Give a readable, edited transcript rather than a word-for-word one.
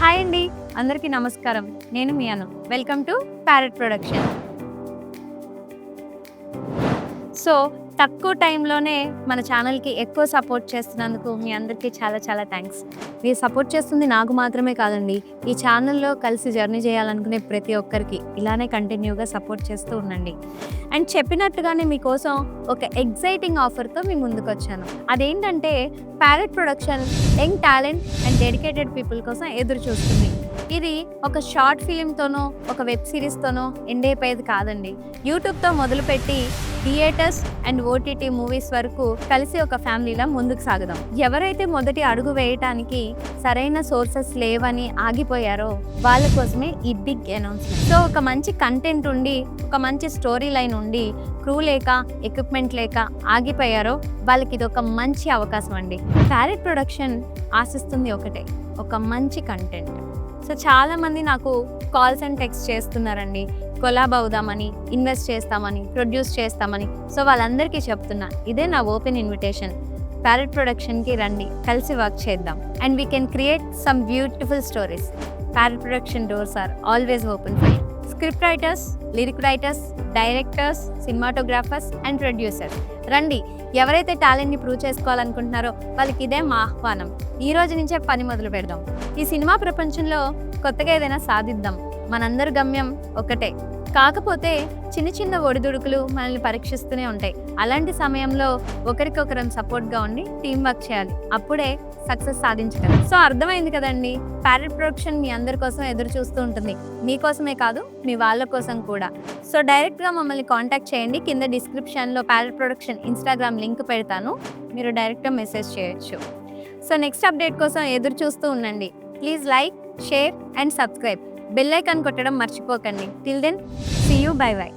Hi అండి, అందరికీ నమస్కారం. నేను మీ Anu. Welcome to parrot production. So తక్కువ టైంలోనే మన ఛానల్కి ఎక్కువ సపోర్ట్ చేస్తున్నందుకు మీ అందరికీ చాలా చాలా థ్యాంక్స్. మీరు సపోర్ట్ చేస్తుంది నాకు మాత్రమే కాదండి, ఈ ఛానల్లో కలిసి జర్నీ చేయాలనుకునే ప్రతి ఒక్కరికి ఇలానే కంటిన్యూగా సపోర్ట్ చేస్తూ ఉండండి. అండ్ చెప్పినట్టుగానే మీకోసం ఒక ఎగ్జైటింగ్ ఆఫర్తో మీ ముందుకు వచ్చాను. అదేంటంటే parrot production young talent and dedicated people కోసం ఎదురు చూస్తుంది. ఇది ఒక షార్ట్ ఫిలింతోనో ఒక వెబ్ సిరీస్తోనో ఎండ్ అయిపోయేది కాదండి. యూట్యూబ్తో మొదలుపెట్టి థియేటర్స్ అండ్ ఓటీటీ మూవీస్ వరకు కలిసి ఒక ఫ్యామిలీలా ముందుకు సాగుదాం. ఎవరైతే మొదటి అడుగు వేయటానికి సరైన సోర్సెస్ లేవని ఆగిపోయారో వాళ్ళ కోసమే ఈ బిగ్ అనౌన్స్మెంట్. సో ఒక మంచి కంటెంట్ ఉండి, ఒక మంచి స్టోరీ లైన్ ఉండి, క్రూ లేక ఎక్విప్మెంట్ లేక ఆగిపోయారో వాళ్ళకి ఇది ఒక మంచి అవకాశం అండి. ప్యారెట్ ప్రొడక్షన్ ఆశిస్తుంది ఒకటే, ఒక మంచి కంటెంట్. సో చాలామంది నాకు కాల్స్ అండ్ టెక్స్ట్ చేస్తున్నారండి, కొలాబ్ అవుదామని, ఇన్వెస్ట్ చేస్తామని, ప్రొడ్యూస్ చేస్తామని. సో వాళ్ళందరికీ చెప్తున్నా, ఇదే నా ఓపెన్ ఇన్విటేషన్. ప్యారెట్ ప్రొడక్షన్కి రండి, కలిసి వర్క్ చేద్దాం and we can create some beautiful stories. Parrot Production doors are always open for you. Script writers, lyric writers, directors, cinematographers and producers రండి. ఎవరైతే టాలెంట్ని ప్రూవ్ చేసుకోవాలనుకుంటున్నారో వాళ్ళకి ఇదే మా ఆహ్వానం. ఈ రోజు నుంచే పని మొదలు పెడదాం. ఈ సినిమా ప్రపంచంలో కొత్తగా ఏదైనా సాధిద్దాం. మనందరి గమ్యం ఒకటే, కాకపోతే చిన్న చిన్న ఒడిదుడుకులు మనల్ని పరీక్షిస్తూనే ఉంటాయి. అలాంటి సమయంలో ఒకరికొకరం సపోర్ట్గా ఉండి టీం వర్క్ చేయాలి, అప్పుడే సక్సెస్ సాధించగలం. సో అర్థమైంది కదండి, ప్యారెట్ ప్రొడక్షన్ మీ అందరి కోసం ఎదురు చూస్తూ ఉంటుంది. మీకోసమే కాదు, మీ వాళ్ళ కోసం కూడా. సో డైరెక్ట్గా మమ్మల్ని కాంటాక్ట్ చేయండి. కింద డిస్క్రిప్షన్లో ప్యారెట్ ప్రొడక్షన్ ఇన్స్టాగ్రామ్ లింక్ పెడతాను, మీరు డైరెక్ట్గా మెసేజ్ చేయొచ్చు. సో నెక్స్ట్ అప్డేట్ కోసం ఎదురు చూస్తూ ఉండండి. Please like, share and subscribe. Bell icon కొట్టడం మర్చిపోకండి. Till then, see you, bye by.